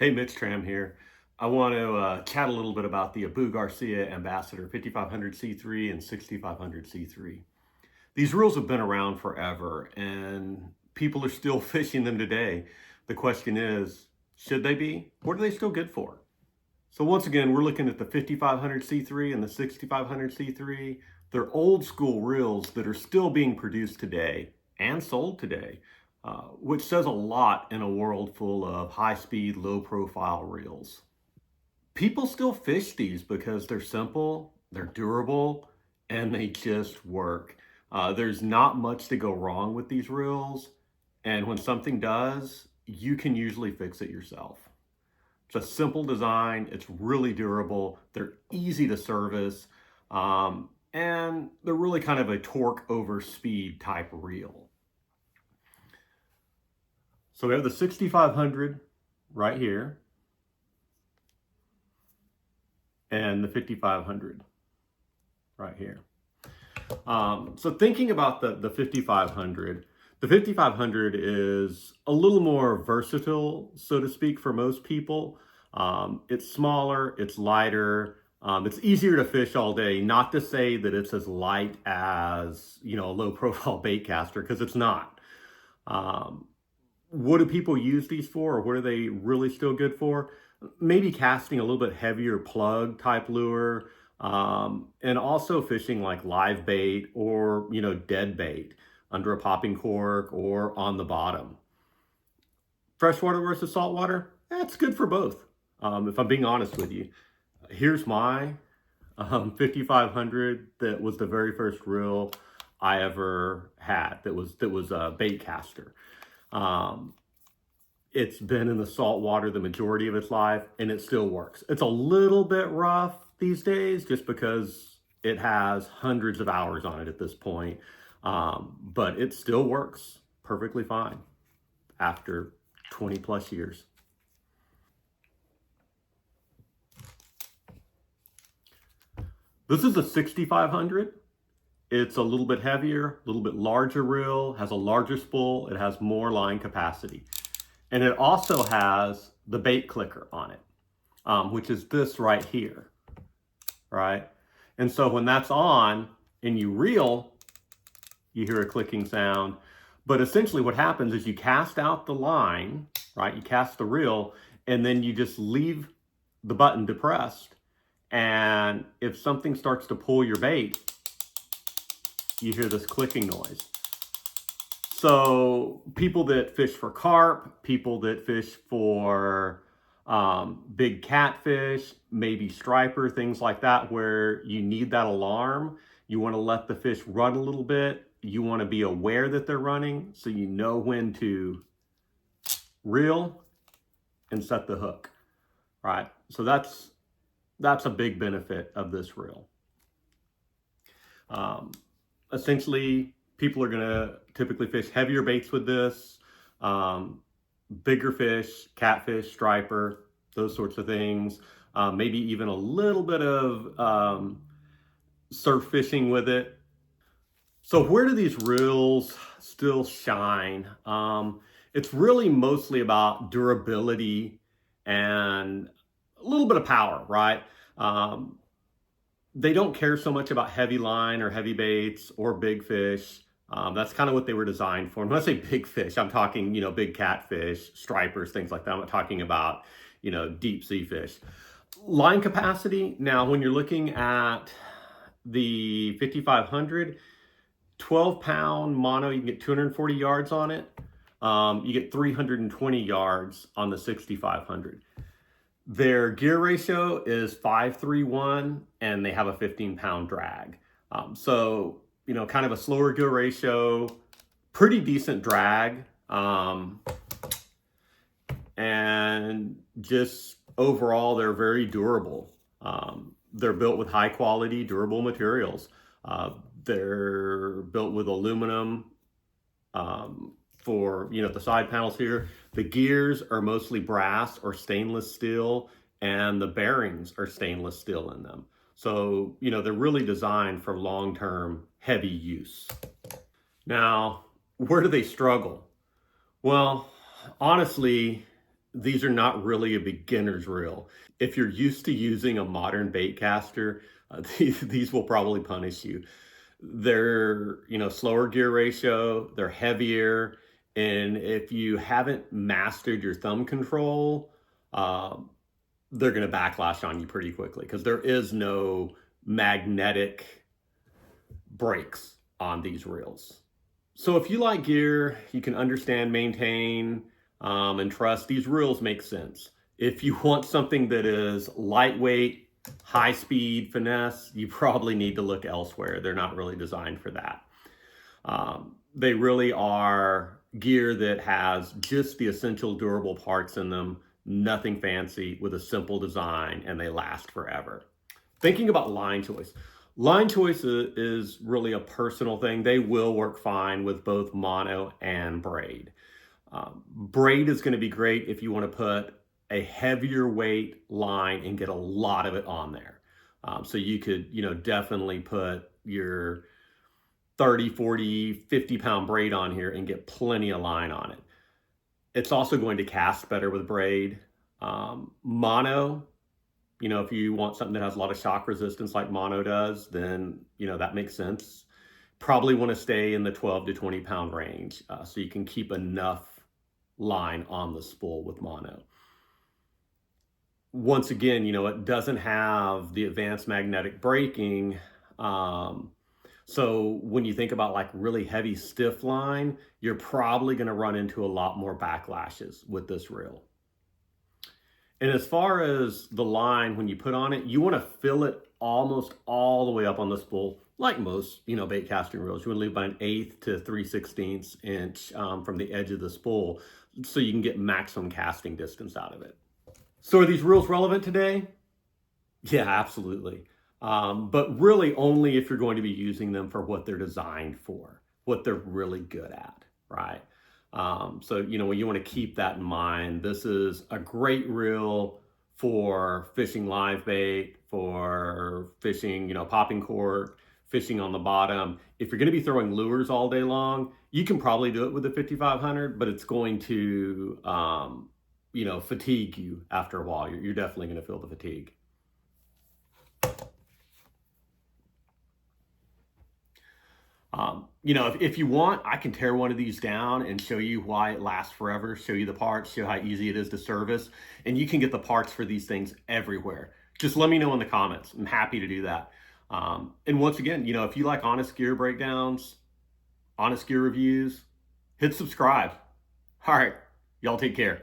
Hey, Mitch Tram here. I want to chat a little bit about the Abu Garcia Ambassador 5500C3 and 6500C3. These rules have been around forever and people are still fishing them today. The question is, should they be? What are they still good for? So once again, we're looking at the 5500C3 and the 6500C3. They're old school reels that are still being produced today and sold today, which says a lot in a world full of high-speed, low-profile reels. People still fish these because they're simple, they're durable, and they just work. There's not much to go wrong with these reels, and when something does, you can usually fix it yourself. It's a simple design, it's really durable, they're easy to service, and they're really kind of a torque over speed type reel. So we have the 6500 right here and the 5500 right here. So thinking about the 5500, the 5500 is a little more versatile, so to speak, for most people. It's smaller, it's lighter, it's easier to fish all day. Not to say that it's as light as, a low profile bait caster, because it's not. What do people use these for, or what are they really still good for? Maybe casting a little bit heavier plug type lure, and also fishing like live bait or, dead bait under a popping cork or on the bottom. Freshwater versus saltwater, it's good for both. If I'm being honest with you, here's my 5500 that was the very first reel I ever had that was a bait caster. It's been in the salt water the majority of its life, and it still works. It's a little bit rough these days just because it has hundreds of hours on it at this point, but it still works perfectly fine after 20 plus years. This is a 6500. It's a little bit heavier, a little bit larger reel, has a larger spool, it has more line capacity. And it also has the bait clicker on it, which is this right here, right? And so when that's on and you reel, you hear a clicking sound. But essentially what happens is you cast out the line, right? You cast the reel, and then you just leave the button depressed. And if something starts to pull your bait, you hear this clicking noise. So people that fish for carp, people that fish for big catfish, maybe striper, things like that, where you need that alarm, you want to let the fish run a little bit, you want to be aware that they're running, so you know when to reel and set the hook, right? So that's a big benefit of this reel. Essentially, people are going to typically fish heavier baits with this, bigger fish, catfish, striper, those sorts of things. Maybe even a little bit of surf fishing with it. So where do these reels still shine? It's really mostly about durability and a little bit of power, right? They don't care so much about heavy line or heavy baits or big fish. That's kind of what they were designed for. And when I say big fish, I'm talking, big catfish, stripers, things like that. I'm not talking about, deep sea fish. Line capacity, now when you're looking at the 5500, 12-pound mono, you can get 240 yards on it. You get 320 yards on the 6500. Their gear ratio is 5:3:1, and they have a 15-pound drag. So, kind of a slower gear ratio, pretty decent drag, and just overall, they're very durable. They're built with high quality, durable materials. They're built with aluminum for, the side panels here. The gears are mostly brass or stainless steel, and the bearings are stainless steel in them. So, they're really designed for long-term heavy use. Now, where do they struggle? Well, honestly, these are not really a beginner's reel. If you're used to using a modern bait caster, these will probably punish you. They're, slower gear ratio, they're heavier, and if you haven't mastered your thumb control, they're going to backlash on you pretty quickly because there is no magnetic brakes on these reels. So if you like gear, you can understand, maintain, and trust, these reels make sense. If you want something that is lightweight, high speed, finesse, you probably need to look elsewhere. They're not really designed for that. They really are gear that has just the essential durable parts in them, nothing fancy, with a simple design, and they last forever. Thinking about line choice. Line choice is really a personal thing. They will work fine with both mono and braid. Braid is going to be great if you want to put a heavier weight line and get a lot of it on there. So you could, definitely put your 30, 40, 50 pound braid on here and get plenty of line on it. It's also going to cast better with braid. Mono, if you want something that has a lot of shock resistance like mono does, then, that makes sense. Probably want to stay in the 12 to 20 pound range so you can keep enough line on the spool with mono. Once again, it doesn't have the advanced magnetic braking. So when you think about like really heavy stiff line, you're probably going to run into a lot more backlashes with this reel. And as far as the line, when you put on it, you want to fill it almost all the way up on the spool, like most, bait casting reels. You want to leave about 1/8 to 3/16 inch from the edge of the spool so you can get maximum casting distance out of it. So are these reels relevant today? Yeah, absolutely. But really only if you're going to be using them for what they're designed for, what they're really good at, right? So, you want to keep that in mind. This is a great reel for fishing live bait, for fishing, popping cork, fishing on the bottom. If you're going to be throwing lures all day long, you can probably do it with the 5500, but it's going to, fatigue you after a while. You're definitely going to feel the fatigue. If you want, I can tear one of these down and show you why it lasts forever, show you the parts, show how easy it is to service, and you can get the parts for these things everywhere. Just let me know in the comments. I'm happy to do that. And once again, if you like honest gear breakdowns, honest gear reviews, hit subscribe. All right, y'all take care.